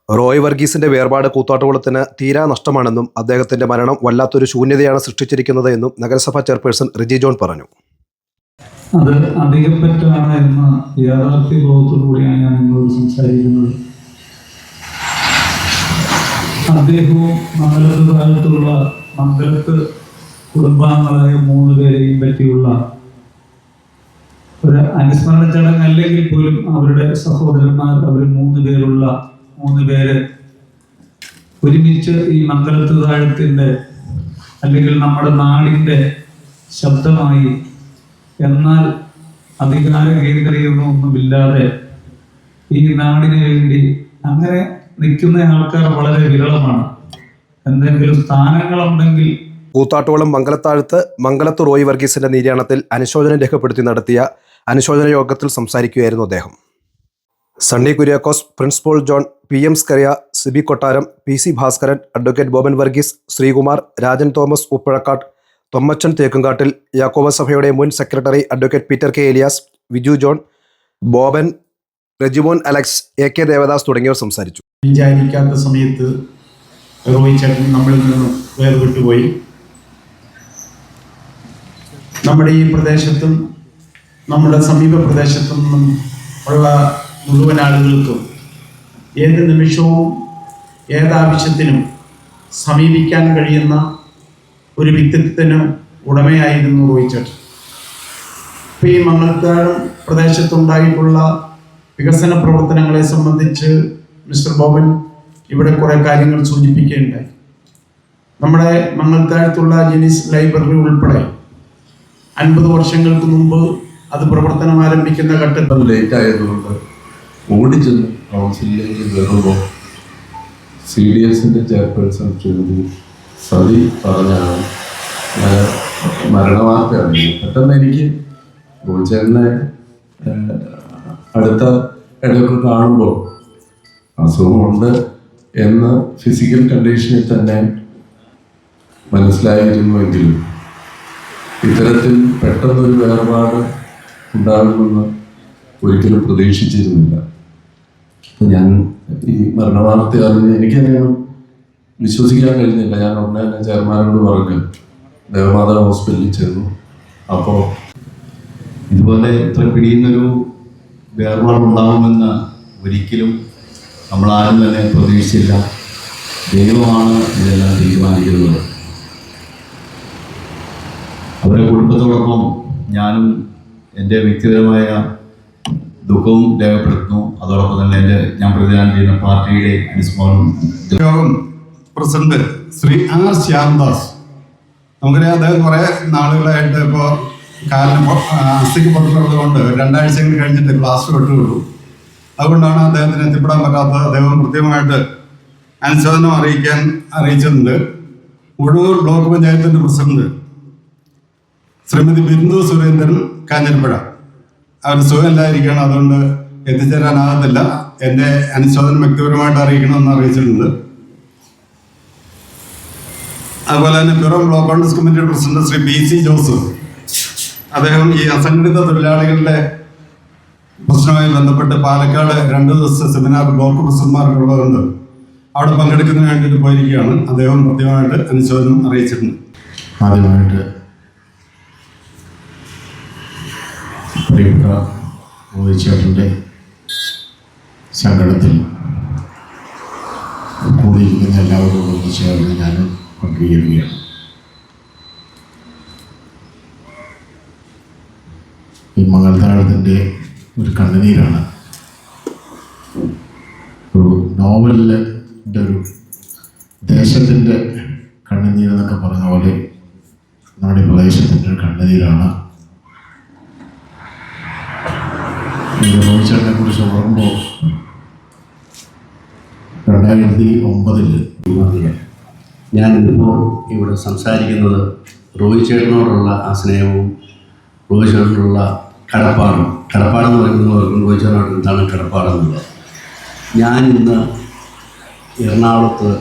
റോയ് വർഗീസിന്റെ വേർപാട് കൂത്താട്ടുകുളത്തിന് തീരാ നഷ്ടമാണെന്നും അദ്ദേഹത്തിന്റെ മരണം വല്ലാത്തൊരു ശൂന്യതയാണ് സൃഷ്ടിച്ചിരിക്കുന്നത് എന്നും നഗരസഭാ ചെയർപേഴ്സൺ റിജി ജോൺ പറഞ്ഞു. അത് അധികപ്പറ്റാണ് എന്ന യാഥാർത്ഥ്യ ബോധത്തോടുകൂടിയാണ് ഞാൻ നിങ്ങളോട് സംസാരിക്കുന്നത്. അദ്ദേഹവും മംഗലത്തുള്ള മംഗലത്ത് കുടുംബാംഗങ്ങളായ 3 പേരെയും പറ്റിയുള്ള ഒരു അനുസ്മരണ ചടങ്ങ് അല്ലെങ്കിൽ പോലും അവരുടെ സഹോദരന്മാർ അവർ 3 പേര് ഒരുമിച്ച് ഈ മംഗലത്ത് താഴത്തിന്റെ അല്ലെങ്കിൽ നമ്മുടെ നാടിന്റെ ശബ്ദമായി, എന്നാൽ അധികാര കേന്ദ്രീകരണമൊന്നുമില്ലാതെ ഈ നാടിന് വേണ്ടി അങ്ങനെ നിൽക്കുന്ന ആൾക്കാർ വളരെ വിരളമാണ്. എന്തെങ്കിലും സ്ഥാനങ്ങളുണ്ടെങ്കിൽ കൂത്താട്ടുകുളം മംഗലത്താഴത്ത് മംഗലത്ത് റോയ് വർഗീസിന്റെ നിര്യാണത്തിൽ അനുശോചനം രേഖപ്പെടുത്തി നടത്തിയ അനുശോചന യോഗത്തിൽ സംസാരിക്കുകയായിരുന്നു അദ്ദേഹം. Sunny Kuriakose, Prince Paul John, PM Scaria, Sibi Kottaram, PC Bhaskaran, advocate Boban Varghese, Sreekumar, Rajan Thomas Uppazhakkattu, Thommachan Thekkumkattil, Yakoba സഭയുടെ മുൻ secretary advocate Peter K Elias, Viju John, Boban, Rejimon Alex, AK Devadas തുടങ്ങിയവർ സംസാരിച്ചു. വിചാരിക്കാത്ത സമയത്ത് റോയ് ചേട്ടൻ നമ്മളിൽ നിന്ന് വേർപെട്ടുപോയി. നമ്മുടെ ഈ പ്രദേശത്തും നമ്മുടെ സമീപ പ്രദേശത്തും നിന്നും ഉള്ള മുഴുവൻ ആളുകൾക്കും ഏത് നിമിഷവും ഏതാവശ്യത്തിനും സമീപിക്കാൻ കഴിയുന്ന ഒരു വ്യക്തിത്വത്തിന് ഉടമയായിരുന്നു റോയ് ചേട്ടൻ. ഇപ്പോൾ ഈ മംഗലത്താഴം പ്രദേശത്തുണ്ടായിട്ടുള്ള വികസന പ്രവർത്തനങ്ങളെ സംബന്ധിച്ച് മിസ്റ്റർ ബോബൻ ഇവിടെ കുറേ കാര്യങ്ങൾ സൂചിപ്പിക്കുകയുണ്ടായി. നമ്മുടെ മംഗലത്താഴത്തുള്ള ജെനീസ് ലൈബ്രറി ഉൾപ്പെടെ 50 വർഷങ്ങൾക്ക് മുമ്പ് അത് പ്രവർത്തനം ആരംഭിക്കുന്ന ഘട്ടത്തിൽ ലേറ്റ് ആയതുകൊണ്ട് ഓടിച്ചെന്ന് കൗൺസിലിലേക്ക് കയറുമ്പോൾ CDSന്റെ ചെയർപേഴ്സൺ ശ്രീമതി സതി പറഞ്ഞാണ് മരണവാർത്ത അറിയുന്നത്. പെട്ടെന്ന് എനിക്ക് റോയിച്ചേട്ടനെ അടുത്ത ഇടയ്ക്ക് കാണുമ്പോൾ അസുഖമുണ്ട് എന്ന് ഫിസിക്കൽ കണ്ടീഷനിൽ തന്നെ മനസ്സിലായിരുന്നുവെങ്കിലും ഇത്തരത്തിൽ പെട്ടെന്നൊരു വേർപാട് ഉണ്ടാകുമെന്ന് ഒരിക്കലും പ്രതീക്ഷിച്ചിരുന്നില്ല. ഞാൻ ഈ മരണവാർത്ത അറിഞ്ഞ് എനിക്കറിയാം, വിശ്വസിക്കാൻ കഴിഞ്ഞില്ല. ഞാൻ ഉടനെ തന്നെ ചെയർമാനോട് പറഞ്ഞു, ദേവമാതാ ഹോസ്പിറ്റലിൽ ചെന്നു. അപ്പോൾ ഇതുപോലെ ഇത്ര പിടിയുന്നൊരു വേർപാടുണ്ടാകുമെന്ന് ഒരിക്കലും നമ്മളാരും തന്നെ പ്രതീക്ഷിച്ചില്ല. ദൈവമാണ് ഇതെല്ലാം തീരുമാനിക്കുന്നത്. അവരുടെ കുടുംബത്തോടൊപ്പം ഞാനും എൻ്റെ വ്യക്തിപരമായ ദുഃഖവും രേഖപ്പെടുത്തുന്നു. അതോടൊപ്പം തന്നെ ഞാൻ പ്രതിദാനം ചെയ്യുന്ന പാർട്ടിയുടെ അനുസ്മരണം യോഗം പ്രസിഡന്റ് ശ്രീ R ശ്യാംദാസ്, നമുക്കറിയാം അദ്ദേഹം കുറേ നാളുകളായിട്ട് ഇപ്പോൾ കാലിന് അസ്ഥിക്ക് പൊട്ടുള്ളത് കൊണ്ട് 2 ആഴ്ചകൾ കഴിഞ്ഞിട്ട് ക്ലാസ് വിട്ടുള്ളൂ. അതുകൊണ്ടാണ് അദ്ദേഹത്തിന് എത്തിപ്പെടാൻ പറ്റാത്തത്. അദ്ദേഹം കൃത്യമായിട്ട് അനുശോചനം അറിയിച്ചിട്ടുണ്ട്. ഉഴവൂർ ബ്ലോക്ക് പഞ്ചായത്തിൻ്റെ പ്രസിഡന്റ് ശ്രീമതി ബിന്ദു സുരേന്ദ്രൻ കാഞ്ഞിരപ്പുഴ, അവർ സുഖമില്ലായിരിക്കണം, അതുകൊണ്ട് എത്തിച്ചേരാനാകത്തില്ല. എൻ്റെ അനുശോചനം വ്യക്തിപരമായിട്ട് അറിയിക്കണമെന്ന് അറിയിച്ചിട്ടുണ്ട്. അതുപോലെ തന്നെ പിറവം ബ്ലോക്ക് കോൺഗ്രസ് കമ്മിറ്റിയുടെ പ്രസിഡന്റ് ശ്രീ PC ജോസഫ്, അദ്ദേഹം ഈ അസംഘടിത തൊഴിലാളികളുടെ പ്രശ്നവുമായി ബന്ധപ്പെട്ട് പാലക്കാട് 2 ദിവസത്തെ സെമിനാർ ബ്ലോക്ക് പ്രസിഡന്റ്മാർക്കുള്ളതുകൊണ്ട് അവിടെ പങ്കെടുക്കുന്നതിന് വേണ്ടിയിട്ട് പോയിരിക്കുകയാണ്. അദ്ദേഹം കൃത്യമായിട്ട് അനുശോചനം അറിയിച്ചിട്ടുണ്ട്. ആദ്യമായിട്ട് പ്രിയപ്പെട്ട റോയ് ചേട്ടൻ്റെ സങ്കടത്തിൽ കൂടിയിരിക്കുന്ന എല്ലാവരോടും ചേർന്ന് ഞാൻ പങ്കുചേരുകയാണ്. ഈ മംഗലത്താഴത്തിൻ്റെ ഒരു കണ്ണുനീരാണ്. ഒരു നോവലിൻ്റെ ഒരു ദേശത്തിൻ്റെ കണ്ണുനീരെന്നൊക്കെ പറഞ്ഞ പോലെ നമ്മുടെ പ്രദേശത്തിൻ്റെ ഒരു കണ്ണുനീരാണ്. റോയ് ചേട്ടനെ കുറിച്ച് ഓർക്കുമ്പോൾ 2009 ഞാനിന്നിപ്പോൾ ഇവിടെ സംസാരിക്കുന്നത് റോയ് ചേട്ടനോടുള്ള ആ സ്നേഹവും റോയ് ചേട്ടനോടുള്ള കടപ്പാടെന്ന് പറയുന്നത് റോയ് ചേട്ടനോട് എന്താണ് കടപ്പാടെന്നുള്ളത്. ഞാനിന്ന് എറണാകുളത്ത്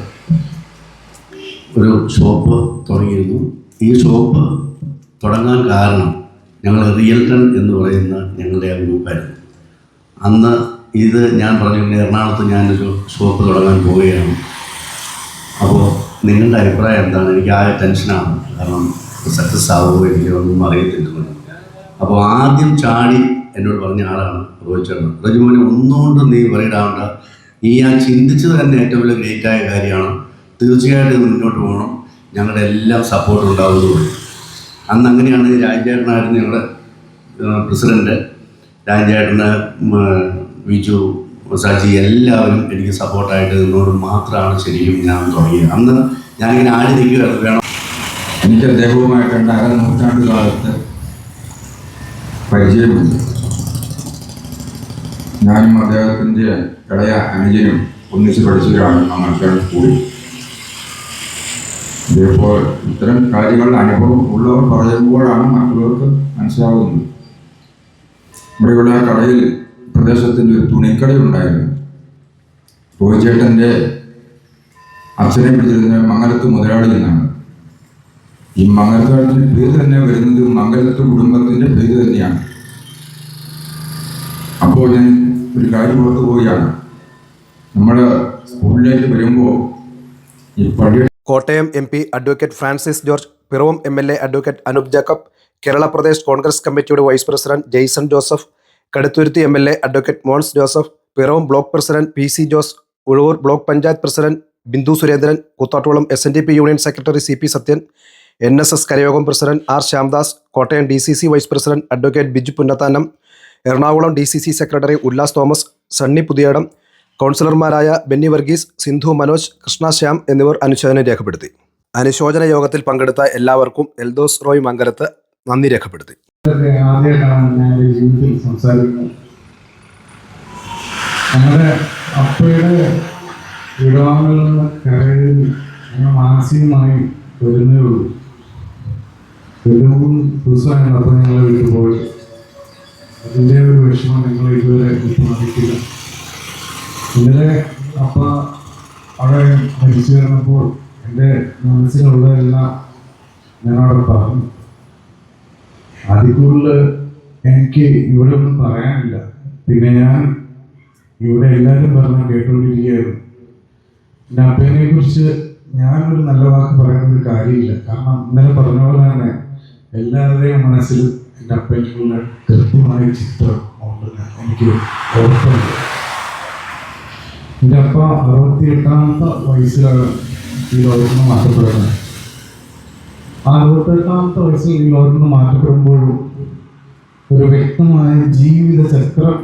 ഒരു ഷോപ്പ് തുടങ്ങിയിരുന്നു. ഈ ഷോപ്പ് തുടങ്ങാൻ കാരണം ഞങ്ങൾ റിയൽട്ടൺ എന്ന് പറയുന്ന ഞങ്ങളുടെ ഗ്രൂപ്പായിരുന്നു. അന്ന് ഇത് ഞാൻ പറഞ്ഞിട്ടുണ്ട്, എറണാകുളത്ത് ഞാനൊരു ഷോപ്പ് തുടങ്ങാൻ പോവുകയാണ്. അപ്പോൾ നിങ്ങളുടെ അഭിപ്രായം എന്താണ്? എനിക്ക് ആകെ ടെൻഷനാണ്, കാരണം സക്സസ് ആവുമോ ഇല്ലയോ ഒന്നും അറിയത്തില്ല. അപ്പോൾ ആദ്യം ചാടി എന്നോട് പറഞ്ഞ ആളാണ് റോഹിത് ചേട്ടൻ. റജിമോനെ ഒന്നുകൊണ്ടും നീ വറിയിടാവണ്ട, ഈ ഞാൻ ചിന്തിച്ചത് തന്നെ ഏറ്റവും വലിയ ഗ്രേറ്റായ കാര്യമാണ്, തീർച്ചയായിട്ടും ഇത് മുന്നോട്ട് പോകണം, ഞങ്ങളുടെ എല്ലാം സപ്പോർട്ട് ഉണ്ടാവുന്നതുകൊണ്ട്. അന്ന് അങ്ങനെയാണ് രാജേട്ടനായിരുന്നു ഞങ്ങളുടെ പ്രസിഡൻറ്റ്. രാജേട്ടന്, വിജു, സജി എല്ലാവരും എനിക്ക് സപ്പോർട്ടായിട്ട് നിന്നോട് മാത്രമാണ് ശരിക്കും ഞാൻ തുടങ്ങിയത്. അന്ന് ഞാനിങ്ങനെ ആടി നിൽക്കുകയാണ് വേണം. എനിക്ക് അദ്ദേഹവുമായിട്ട് 2.5 നൂറ്റാണ്ട് കാലത്ത് പരിചയമുണ്ട്. ഞാനും അദ്ദേഹത്തിൻ്റെ ഇളയ അനുജനും ഒന്നിച്ച് പഠിച്ചവരാണ് നമ്മൾക്ക് കൂടി. ഇതേപോലെ ഇത്തരം കാര്യങ്ങളുടെ അനുഭവം ഉള്ളവർ പറയുമ്പോഴാണ് മറ്റുള്ളവർക്ക് മനസ്സിലാവുന്നത്. ഇവിടെ ആ കടയിൽ പ്രദേശത്തിൻ്റെ ഒരു തുണിക്കടയുണ്ടായിരുന്നു. റോഹിച്ചേട്ടൻ്റെ അച്ഛനെ പിടിച്ചിരുന്ന മംഗലത്ത് മുതലാളി എന്നാണ്. ഈ മംഗലത്തിന്റെ പേര് തന്നെ വരുന്നത് മംഗലത്ത് കുടുംബത്തിൻ്റെ പേര് തന്നെയാണ്. അപ്പോൾ ഞാൻ ഒരു കാര്യം പുറത്തു പോവുകയാണ്. നമ്മുടെ സ്കൂളിലേക്ക് വരുമ്പോൾ ഈ പഴയ Kottayam MP advocate Francis George, Piravom MLA advocate Anoop Jacob, Kerala Pradesh Congress കമ്മിറ്റിയുടെ vice president Jaison Joseph, Kaduthuruthy MLA advocate Mons Joseph, Piravom block president PC Jose, Uzhavoor block panchayat president Bindu Surendran, Koothattukulam SNDP union secretary CP Sathyan, NSS Karayogam president R Shyamdas, Kottayam DCC vice president advocate Biju Punnathanam, Ernakulam DCC secretary Ullas Thomas, Sunny Puthiyadam, കൗൺസിലർമാരായ ബെന്നി വർഗീസ്, സിന്ധു മനോജ്, കൃഷ്ണ ശ്യാം എന്നിവർ അനുശോചനം രേഖപ്പെടുത്തി. അനുശോചന യോഗത്തിൽ പങ്കെടുത്ത എല്ലാവർക്കും എൽദോസ് റോയ് മംഗലത്ത് നന്ദി രേഖപ്പെടുത്തി. ആദ്യമായിട്ടാണ് ഞാൻ ജീവിതത്തിൽ സംസാരിക്കുന്നത്. നമ്മുടെ അപ്പയുടെ വിടവാങ്ങുകളിൽ നിന്ന് കരയിൽ മാനസികമായി വരുന്നേ ഉള്ളൂ. ഏറ്റവും ദിവസമാണ് അപ്പം ഞങ്ങളെ വീട്ടിൽ പോയത്. അതിൻ്റെ ഒരു വിഷമം നിങ്ങൾ ഇതുവരെ അറിയിക്കില്ല. ഇന്നലെ അപ്പ അവിടെ മരിച്ചു കിടന്നപ്പോൾ എൻ്റെ മനസ്സിലുള്ളതെല്ലാം ഞാനവിടെ പറഞ്ഞു. അതിൽ കൂടുതൽ എനിക്ക് ഇവിടെ ഒന്നും പറയാനില്ല. പിന്നെ ഞാൻ ഇവിടെ എല്ലാവരും പറഞ്ഞ് കേട്ടുകൊണ്ടിരിക്കുകയായിരുന്നു. എൻ്റെ അപ്പേനെ കുറിച്ച് ഞാനൊരു നല്ല വാക്ക് പറയാനൊരു കാര്യമില്ല. കാരണം ഇന്നലെ പറഞ്ഞ പോലെ തന്നെ എല്ലാവരുടെയും മനസ്സിൽ എൻ്റെ അപ്പേക്കുള്ള കൃത്യമായ ചിത്രം ഉണ്ടെന്ന് എനിക്ക് ഉറപ്പുണ്ട്. എൻ്റെ അപ്പ 68ാമത്തെ വയസ്സിലാണ് ഈ ലോകത്ത് നിന്ന് മാറ്റപ്പെടുന്നത്. ആ 68ാമത്തെ വയസ്സിൽ ഈ ലോകത്ത് നിന്ന് മാറ്റപ്പെടുമ്പോഴും ഒരു വ്യക്തമായ ജീവിത ചക്രം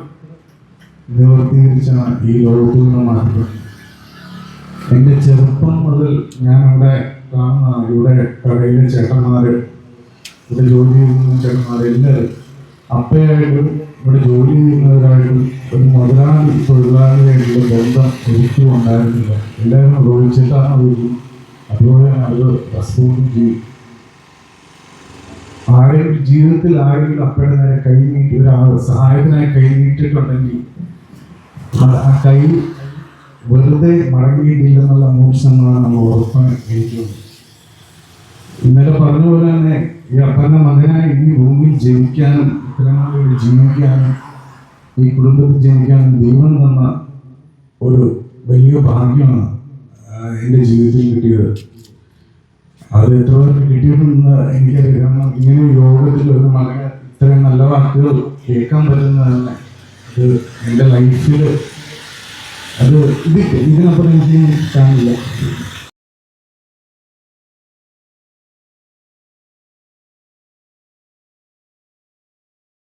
നിവർത്തീകരിച്ചാണ് ഈ ലോകത്തിൽ നിന്ന് മാറ്റപ്പെടുന്നത്. എൻ്റെ ചെറുപ്പം മുതൽ ഞാൻ ഇവിടെ കാണുന്ന ഇവിടെ കടയിലെ ചേട്ടന്മാര്, ഇവിടെ ജോലി ചെയ്യുന്ന ചേട്ടന്മാർ എല്ലാവരും അപ്പയായിട്ടും ഇവിടെ ജോലി ചെയ്യുന്നവരായിട്ടും ഒരു മുതലാളി തൊഴിലാളിയായിട്ടുള്ള ബന്ധം ഒരിക്കലും ഉണ്ടായിരുന്നില്ല. എല്ലാവരും ഉപയോഗിച്ചിട്ടാണ് വരും, അതുപോലെ അത് റെസ്പോണ്ട് ചെയ്യും. ആരെങ്കിലും ജീവിതത്തിൽ ആരെങ്കിലും അപ്പയുടെ നേരെ കൈ നീട്ടി ഒരു സഹായത്തിനായി കൈ നീട്ടിയിട്ടുണ്ടെങ്കിൽ ആ കൈ വെറുതെ മടങ്ങിയിട്ടില്ലെന്നുള്ള മൂർച്ചങ്ങളാണ് നമ്മൾ ഉറപ്പാൻ കഴിക്കുന്നത്. ഇന്നലെ പറഞ്ഞ പോലെ തന്നെ ഈ അപ്പൻ്റെ മകനായി ഈ ഭൂമിയിൽ ജനിക്കാനും ഇത്തരങ്ങളിൽ ജീവിക്കാനും ഈ കുടുംബത്തിൽ ജനിക്കാനും ദൈവം തന്ന ഒരു വലിയ ഭാഗ്യമാണ് എൻ്റെ ജീവിതത്തിൽ കിട്ടിയത്. അത് എത്ര പേർക്ക് കിട്ടിയിട്ടുണ്ടെന്ന് എനിക്കറിയാം. ഇങ്ങനെ യോഗത്തിൽ ഒരു മകന് ഇത്രയും നല്ല വാക്കുകൾ കേൾക്കാൻ പറ്റുന്നത് തന്നെ അത് എൻ്റെ ലൈഫിൽ അത് ഇതിനപ്പുറം എനിക്ക് കാണില്ല.